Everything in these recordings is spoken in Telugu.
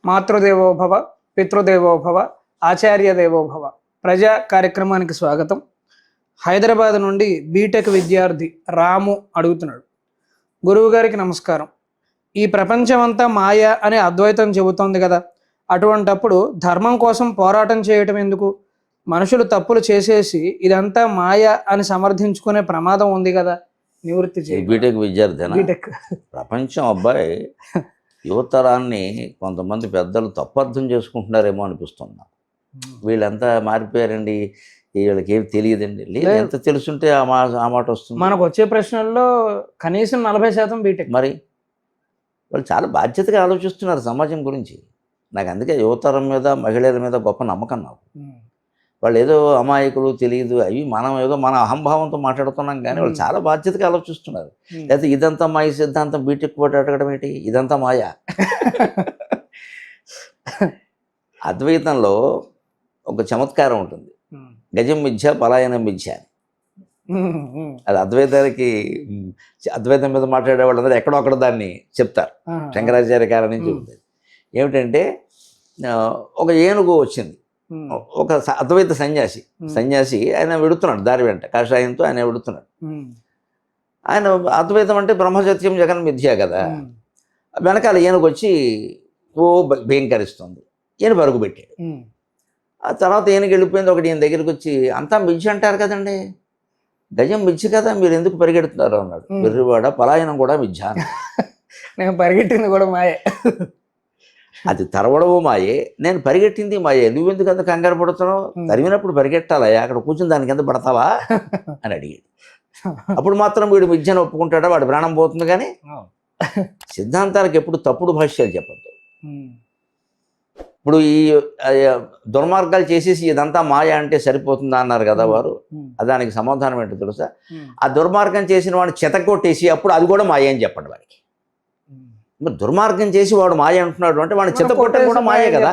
మాతృదేవోభవ, పితృదేవోభవ, ఆచార్య దేవోభవ. ప్రజా కార్యక్రమానికి స్వాగతం. హైదరాబాద్ నుండి బీటెక్ విద్యార్థి రాము అడుగుతున్నాడు, గురువు గారికి నమస్కారం. ఈ ప్రపంచమంతా మాయ అని అద్వైతం చెబుతోంది కదా, అటువంటప్పుడు ధర్మం కోసం పోరాటం చేయటం ఎందుకు? మనుషులు తప్పులు చేసేసి ఇదంతా మాయ అని సమర్థించుకునే ప్రమాదం ఉంది కదా, నివృత్తి చేయి. బీటెక్ విద్యార్థి బీటెక్ ప్రపంచం అబ్బాయి యువతరాన్ని కొంతమంది పెద్దలు తప్పర్థం చేసుకుంటున్నారేమో అనిపిస్తుంది నాకు. వీళ్ళంతా మారిపోయారండి, వీళ్ళకి ఏమి తెలియదండి. లేదు, ఎంత తెలుసుంటే ఆ మాట వస్తుంది. మనకు వచ్చే ప్రశ్నల్లో కనీసం 40% బీటెక్. మరి వాళ్ళు చాలా బాధ్యతగా ఆలోచిస్తున్నారు సమాజం గురించి. నాకు అందుకే యువతరం మీద, మహిళల మీద గొప్ప నమ్మకం నాకు. వాళ్ళు ఏదో అమాయకులు, తెలియదు, అవి మనం ఏదో మన అహంభావంతో మాట్లాడుతున్నాం, కానీ వాళ్ళు చాలా బాధ్యతగా ఆలోచిస్తున్నారు. లేకపోతే ఇదంతా మాయ సిద్ధాంతం బీటెక్ పోటీ అడగడం ఏంటి, ఇదంతా మాయ. అద్వైతంలో ఒక చమత్కారం ఉంటుంది, గజం మిథ్య పలాయనం మిథ్య. అది అద్వైతం మీద మాట్లాడే వాళ్ళందరూ ఎక్కడో అక్కడ దాన్ని చెప్తారు. శంకరాచార్య కాలం నుంచి చెబుతుంది. ఏమిటంటే ఒక ఏనుగు వచ్చింది, ఒక అద్వైత సన్యాసి ఆయన వెడుతున్నాడు దారి వెంట, కాషాయంతో ఆయన వెడుతున్నాడు. ఆయన అద్వైతం అంటే బ్రహ్మసత్యం జగన్ మిథ్య కదా. వెనకాల ఏనుగు వచ్చి ఓ భయంకరిస్తుంది, ఈయన పరుగు పెట్టాడు. ఆ తర్వాత ఏనుగు వెళ్ళిపోయింది. ఒకటి ఈయన దగ్గరికి వచ్చి, అంతా మిథ్య అంటారు కదండి, గజం మిథ్య కదా, మీరు ఎందుకు పరిగెడుతున్నారు అన్నాడు. వెర్రివాడ, పలాయనం కూడా మిథ్య. నేను పరిగెట్టింది కూడా మాయే. అది తరవడము మాయే, నేను పరిగెట్టింది మాయే. నువ్వెందుకు అంత కంగారు పడుతున్నావు? తరిమినప్పుడు పరిగెట్టాలయ్యా, అక్కడ కూర్చుని దాని కింద పడతావా అని అడిగాడు. అప్పుడు మాత్రం వీడు మిథ్యను ఒప్పుకుంటాడా, వాడి ప్రాణం పోతుంది. కానీ సిద్ధాంతాలకు ఎప్పుడు తప్పుడు భాష్యాలు చెప్పద్దు. ఇప్పుడు ఈ దుర్మార్గాలు చేసేసి ఇదంతా మాయ అంటే సరిపోతుందా అన్నారు కదా వారు. దానికి సమాధానం ఏంటో తెలుసా? ఆ దుర్మార్గం చేసిన వాడిని చెతకొట్టేసి అప్పుడు అది కూడా మాయ అని చెప్పండి వాడికి. మరి దుర్మార్గం చేసి వాడు మాయ అంటున్నాడు అంటే వాడిని చెత్తకొట్టడం కూడా మాయే కదా.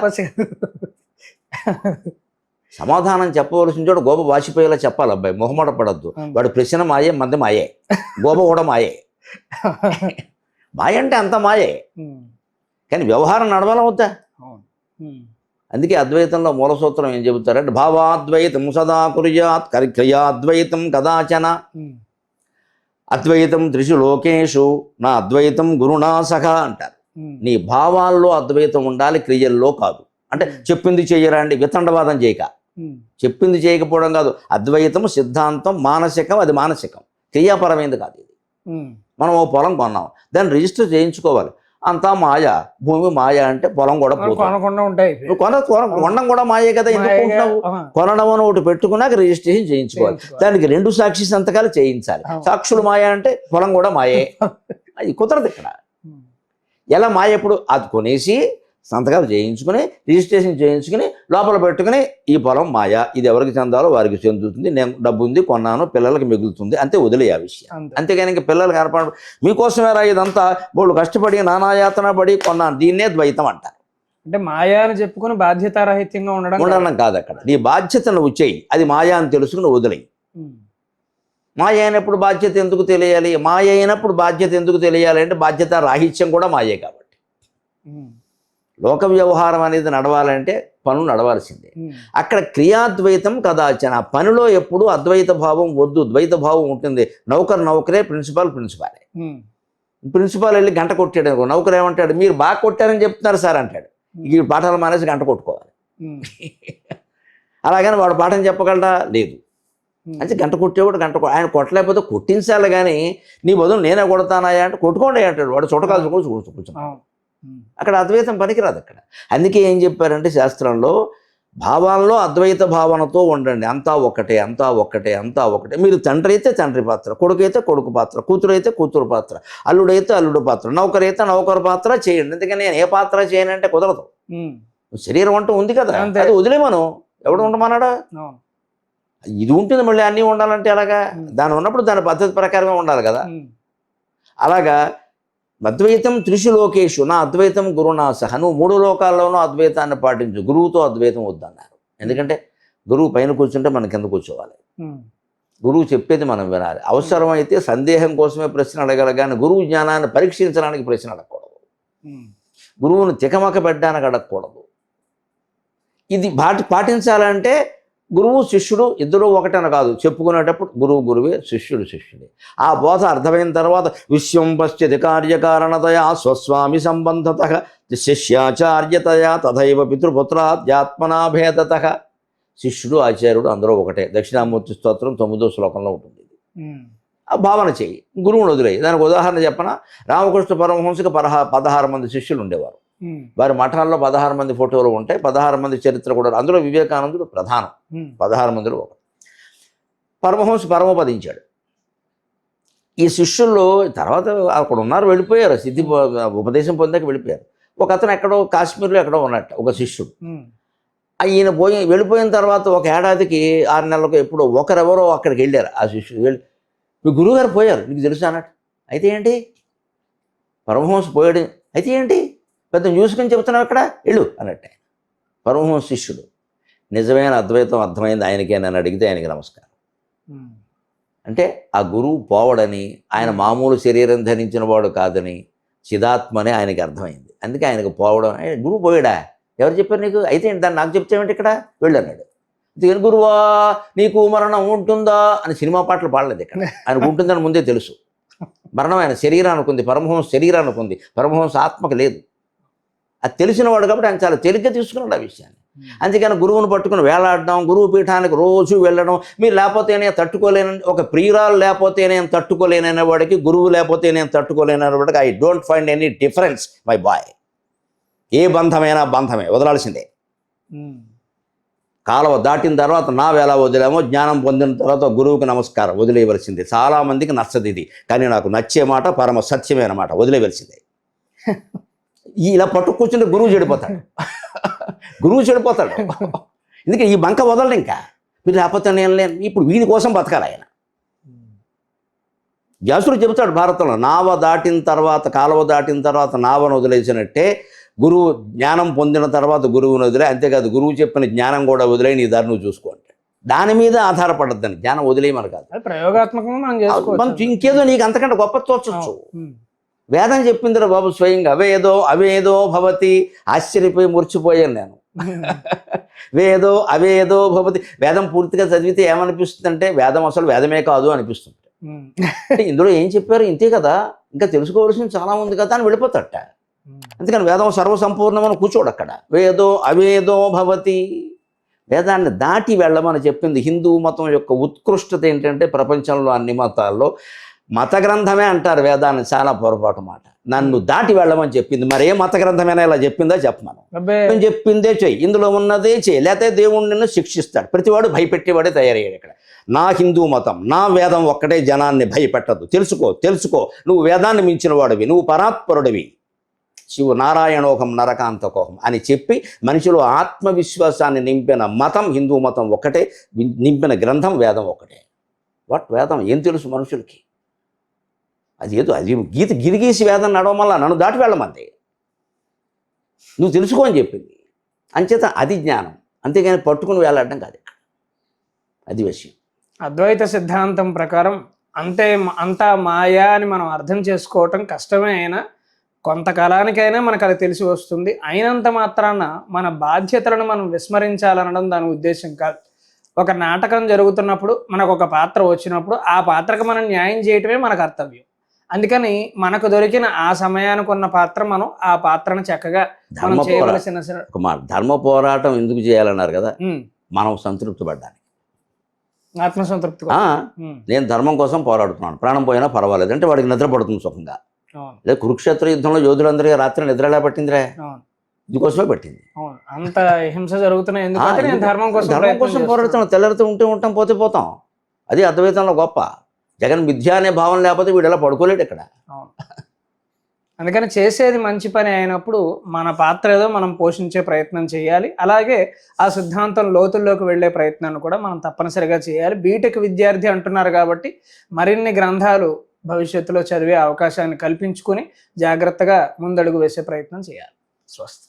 సమాధానం చెప్పవలసిన చోట గోప వాసిపోయేలా చెప్పాలి అబ్బాయి, మొహమాట పడద్దు. వాడు ప్రశ్న మాయే, మంది మాయే, గోప కూడా మాయే. మాయ అంటే అంత మాయే, కానీ వ్యవహారం నడవాలవుతా. అందుకే అద్వైతంలో మూల సూత్రం ఏం చెబుతారంటే, భావాద్వైతం సదా కుర్యాత్ క్రియాద్వైతం కదాచన, అద్వైతం త్రిషు లోకేషు నా అద్వైతం గురునా సఖ అంటారు. నీ భావాల్లో అద్వైతం ఉండాలి, క్రియల్లో కాదు. అంటే చెప్పింది చేయరా అండి, వితండవాదం చేయక. చెప్పింది చేయకపోవడం కాదు. అద్వైతం సిద్ధాంతం మానసికం, అది మానసికం, క్రియాపరమైనది కాదు. ఇది మనం ఓ పొలం కొన్నాం, దాన్ని రిజిస్టర్ చేయించుకోవాలి. అంతా మాయ, భూమి మాయ అంటే పొలం కూడా పోతుంది. కొనడం కూడా మాయే కదా. ఎందుకుంటున్నావు? కొనడం అని ఒకటి పెట్టుకున్నాక రిజిస్ట్రేషన్ చేయించుకోవాలి, దానికి 2 సాక్షి సంతకాలు చేయించాలి. సాక్షులు మాయ అంటే పొలం కూడా మాయే. అది కుదరదు ఇక్కడ. ఎలా మాయ? ఎప్పుడు అది కొనేసి సంతకాలు చేయించుకుని రిజిస్ట్రేషన్ చేయించుకుని లోపల పెట్టుకుని ఈ పొలం మాయ, ఇది ఎవరికి చెందాలో వారికి చెందుతుంది, నేను డబ్బు ఉంది కొన్నాను, పిల్లలకి మిగులుతుంది, అంతే, వదిలే ఆ విషయం. అంతేగాని ఇంక పిల్లలు కనపడ మీకోసమేరా ఇదంతా, వాళ్ళు కష్టపడి నానాయాతన పడి కొన్నాను, దీన్నే ద్వైతం అంటారు. అంటే మాయా అని చెప్పుకుని బాధ్యతారహిత్యంగా ఉండడం కాదు. అక్కడ నీ బాధ్యత నువ్వు చేయి, అది మాయా అని తెలుసుకుని వదిలేయి. మాయ అయినప్పుడు బాధ్యత ఎందుకు తెలియాలి? మాయ అయినప్పుడు బాధ్యత ఎందుకు తెలియాలి అంటే బాధ్యత రాహిత్యం కూడా మాయే కాబట్టి. లోక వ్యవహారం అనేది నడవాలంటే పనులు నడవాల్సిందే. అక్కడ క్రియాద్వైతం కదాచన, పనిలో ఎప్పుడు అద్వైత భావం వద్దు, ద్వైత భావం ఉంటుంది. నౌకరే, ప్రిన్సిపాల్ ప్రిన్సిపాలే. ప్రిన్సిపాల్ వెళ్ళి గంట కొట్టాడు అనుకో, నౌకరు ఏమంటాడు, మీరు బాగా కొట్టారని చెప్తున్నారు సార్ అంటాడు. ఈ పాఠాలు మానేసి గంట కొట్టుకోవాలి. అలాగని వాడు పాఠం చెప్పగలడా? లేదు. అంటే గంట కొట్టేవాడు ఆయన కొట్టలేకపోతే కొట్టించాలి, కానీ నీ బదులు నేనే కొడతానాయా అంటే కొట్టుకోండి అంటాడు వాడు. చుట్టకాల్సి కూర్చున్నాడు. అక్కడ అద్వైతం పనికిరాదు అక్కడ. అందుకే ఏం చెప్పారంటే శాస్త్రంలో, భావాల్లో అద్వైత భావనతో ఉండండి, అంతా ఒక్కటే, అంతా ఒక్కటే, అంతా ఒకటే. మీరు తండ్రి అయితే తండ్రి పాత్ర, కొడుకు అయితే కొడుకు పాత్ర, కూతురు అయితే కూతురు పాత్ర, అల్లుడైతే అల్లుడు పాత్ర, నౌకరైతే నౌకరు పాత్ర చేయండి. ఎందుకని నేను ఏ పాత్ర చేయనంటే కుదరదు. శరీరం అంటూ ఉంది కదా, అది వదిలేమను, ఎవడు ఉండమన్నాడా? ఇది ఉంటుంది, మళ్ళీ అన్నీ ఉండాలంటే అలాగా? దాని ఉన్నప్పుడు దాని పద్ధతి ప్రకారమే ఉండాలి కదా. అలాగా అద్వైతం త్రిషు లోకేషు నా అద్వైతం గురునా సహ, నువ్వు 3 లోకాల్లోనూ అద్వైతాన్ని పాటించు, గురువుతో అద్వైతం వద్దన్నారు. ఎందుకంటే గురువు పైన కూర్చుంటే మనం కింద కూర్చోవాలి. గురువు చెప్పేది మనం వినాలి. అవసరమైతే సందేహం కోసమే ప్రశ్న అడగాలి, కానీ గురువు జ్ఞానాన్ని పరీక్షించడానికి ప్రశ్న అడగకూడదు. గురువును తికమక పెట్టడానికి అడగకూడదు. ఇది పాటించాలంటే గురువు శిష్యుడు ఇద్దరు ఒకటన కాదు, చెప్పుకునేటప్పుడు గురువు గురువే, శిష్యుడు శిష్యుడే. ఆ బోధ అర్థమైన తర్వాత విశ్వం పశ్చితి కార్యకారణతయా స్వస్వామి సంబంధత శిష్యాచార్యతయా తథైవ పితృపుత్రాధ్యాత్మనాభేదత. శిష్యుడు ఆచార్యుడు అందరూ ఒకటే. దక్షిణామూర్తి స్తోత్రం 9వ శ్లోకంలో ఉంటుంది. ఆ భావన చేయి, గురువును వదిలేయి. దానికి ఉదాహరణ చెప్పన, రామకృష్ణ పరమహంసకి 16 మంది శిష్యులు ఉండేవారు. వారి మఠాల్లో 16 మంది ఫోటోలు ఉంటాయి, 16 మంది చరిత్ర కూడా. అందులో వివేకానందుడు ప్రధానం. 16 మందిలో ఒకటి. పరమహంస పరమపదించాడు. ఈ శిష్యుల్లో తర్వాత అక్కడ ఉన్నారు, వెళ్ళిపోయారు, సిద్ధి ఉపదేశం పొందాక వెళ్ళిపోయారు. ఒక అతను ఎక్కడో కాశ్మీర్లో ఎక్కడో ఉన్నట్టు ఒక శిష్యుడు. ఈయన వెళ్ళిపోయిన తర్వాత ఒక ఏడాదికి 6 నెలలకు ఎప్పుడో ఒకరెవరో అక్కడికి వెళ్ళారు. ఆ శిష్యుడు వెళ్ళి, మీ గురువుగారు పోయారు, నీకు తెలుసు అన్నట్టు. అయితే ఏంటి, పరమహంస పోయాడు, అయితే ఏంటి, పెద్ద చూసుకొని చెబుతున్నావు అక్కడ, వెళ్ళు అన్నట్టే. పరమహంస శిష్యుడు, నిజమైన అద్వైతం అర్థమైంది ఆయనకే, నన్ను అడిగితే ఆయనకి నమస్కారం. అంటే ఆ గురువు పోవడని, ఆయన మామూలు శరీరం ధరించిన వాడు కాదని, చిదాత్మనే ఆయనకి అర్థమైంది. అందుకే ఆయనకు పోవడం, గురువు పోయాడా, ఎవరు చెప్పారు నీకు, అయితే ఏంటి, దాన్ని నాకు చెప్తామేంటి, ఇక్కడ వెళ్ళు అన్నాడు. అందుకని గురువా నీకు మరణం ఉంటుందా అని సినిమా పాటలు పాడలేదు ఇక్కడ. ఆయనకు ఉంటుందని ముందే తెలుసు. మరణం ఆయన శరీరానికి ఉంది, పరమహంస శరీరానికి ఉంది, పరమహంస ఆత్మకు లేదు. అది తెలిసిన వాడు కాబట్టి ఆయన చాలా తేలిగ్గా తీసుకున్నాడు ఆ విషయాన్ని. అందుకని గురువును పట్టుకుని వేలాడడం, గురువు పీఠానికి రోజు వెళ్ళడం, మీరు లేకపోతేనే తట్టుకోలేని, ఒక ప్రియురాలు లేకపోతే నేను తట్టుకోలేననే వాడికి, గురువు లేకపోతే నేను తట్టుకోలేననే వాడికి I don't find any difference my boy. ఏ బంధమైనా బంధమే, వదలాల్సిందే. కాలువ దాటిన తర్వాత నా వేళ వదిలేమో, జ్ఞానం పొందిన తర్వాత గురువుకి నమస్కారం, వదిలేయవలసిందే. చాలామందికి నచ్చదు ఇది, కానీ నాకు నచ్చే మాట, పరమ సత్యమైన మాట, వదిలేయవలసిందే. ఇలా పట్టు కూర్చుంటే గురువు చెడిపోతాడు, గురువు చెడిపోతాడు. ఎందుకంటే ఈ బంక వదలడు. ఇంకా మీరు లేకపోతే నేను లేను, ఇప్పుడు వీని కోసం బతకాలి ఆయన. వ్యాసుడు చెబుతాడు భారతంలో, నావ దాటిన తర్వాత, కాలువ దాటిన తర్వాత నావను వదిలేసినట్టే గురువు జ్ఞానం పొందిన తర్వాత గురువును వదిలే. అంతేకాదు, గురువు చెప్పిన జ్ఞానం కూడా వదిలే, నీ దారి నువ్వు చూసుకోండి. దాని మీద ఆధారపడద్దని, జ్ఞానం వదిలేయమని కాదు, ప్రయోగాత్మకంగా మనం ఇంకేదో నీకు అంతకంటే గొప్ప తోచచ్చు. వేదం చెప్పిందిరా బాబు స్వయంగా, అవేదో భవతి. ఆశ్చర్యపోయి మురిచిపోయాను నేను. వేదో అవేదో భవతి. వేదం పూర్తిగా చదివితే ఏమనిపిస్తుంది అంటే, వేదం అసలు వేదమే కాదు అనిపిస్తుంది. ఇందులో ఏం చెప్పారు, ఇంతే కదా, ఇంకా తెలుసుకోవాల్సింది చాలా ఉంది కదా అని వెళ్ళిపోతాట. అందుకని వేదం సర్వసంపూర్ణమని కూర్చోడు అక్కడ. అవేదో భవతి. వేదాన్ని దాటి వెళ్ళమని చెప్పింది. హిందూ మతం యొక్క ఉత్కృష్టత ఏంటంటే, ప్రపంచంలో అన్ని మతాల్లో మత గ్రంథమే అంటారు వేదాన్ని, చాలా పొరపాటు మాట. నన్ను దాటి వెళ్ళమని చెప్పింది. మరి ఏ మత గ్రంథమైనా ఇలా చెప్పిందా చెప్పమను. నేను చెప్పిందే చెయ్యి, ఇందులో ఉన్నదే చెయ్యి, లేకపోతే దేవుడు నిన్ను శిక్షిస్తాడు. ప్రతివాడు భయపెట్టేవాడే తయారయ్యాడు ఇక్కడ. నా హిందూ మతం, నా వేదం ఒక్కటే జనాన్ని భయపెట్టదు. తెలుసుకో, నువ్వు వేదాన్ని మించిన వాడివి, నువ్వు పరాత్పరుడివి. శివ నారాయణోహం నరకాంతకోహం అని చెప్పి మనిషిలో ఆత్మవిశ్వాసాన్ని నింపిన మతం హిందూ మతం ఒక్కటే, నింపిన గ్రంథం వేదం ఒక్కటే. వేదం ఏం తెలుసు మనుషులకి, అది గిరిగీసి వేదం నడవమల్ల నన్ను దాటి వెళ్ళమంది, నువ్వు తెలుసుకో అని చెప్పింది. అంచేత అది జ్ఞానం, అంతేగాని పట్టుకుని వేలాడడం కాదు. అది విషయం. అద్వైత సిద్ధాంతం ప్రకారం అంతా మాయా అని మనం అర్థం చేసుకోవటం కష్టమే. అయినా కొంతకాలానికైనా మనకు అది తెలిసి వస్తుంది. అయినంత మాత్రాన మన బాధ్యతలను మనం విస్మరించాలనడం దాని ఉద్దేశం కాదు. ఒక నాటకం జరుగుతున్నప్పుడు మనకు ఒక పాత్ర వచ్చినప్పుడు ఆ పాత్రకు మనం న్యాయం చేయటమే మన కర్తవ్యం. అందుకని మనకు దొరికిన ఆ సమయానికి ఉన్న పాత్ర, మనం ఆ పాత్రను చక్కగా మనం చేయవలసిన ధర్మ పోరాటం ఎందుకు చేయాలన్నారు కదా, మనం సంతృప్తి పడ్డానికి, ఆత్మసంతృప్తి. నేను ధర్మం కోసం పోరాడుతున్నాను, ప్రాణం పోయినా పర్వాలేదు అంటే వాడికి నిద్ర పడుతుంది సుఖంగా. అదే కురుక్షేత్ర యుద్ధంలో యోధులందరికీ రాత్రి నిద్ర ఎలా పట్టిందిరా, ఇందుకోసమే పట్టింది. అంత హింస జరుగుతున్నాయి ఎందుకంటే నేను ధర్మం కోసం పోరాడుతున్నాను. తెల్లరితో ఉంటాం, పోతాం. అది అద్వైతంలో గొప్ప. జగన్ మిథ్య అనే భావం లేకపోతే వీడు ఎలా పడుకోలేడు ఇక్కడ. అందుకని చేసేది మంచి పని అయినప్పుడు మన పాత్ర ఏదో మనం పోషించే ప్రయత్నం చేయాలి. అలాగే ఆ సిద్ధాంతం లోతుల్లోకి వెళ్ళే ప్రయత్నాన్ని కూడా మనం తప్పనిసరిగా చేయాలి. బీటెక్ విద్యార్థి అంటున్నారు కాబట్టి మరిన్ని గ్రంథాలు భవిష్యత్తులో చదివే అవకాశాన్ని కల్పించుకొని జాగ్రత్తగా ముందడుగు వేసే ప్రయత్నం చేయాలి. స్వస్తి.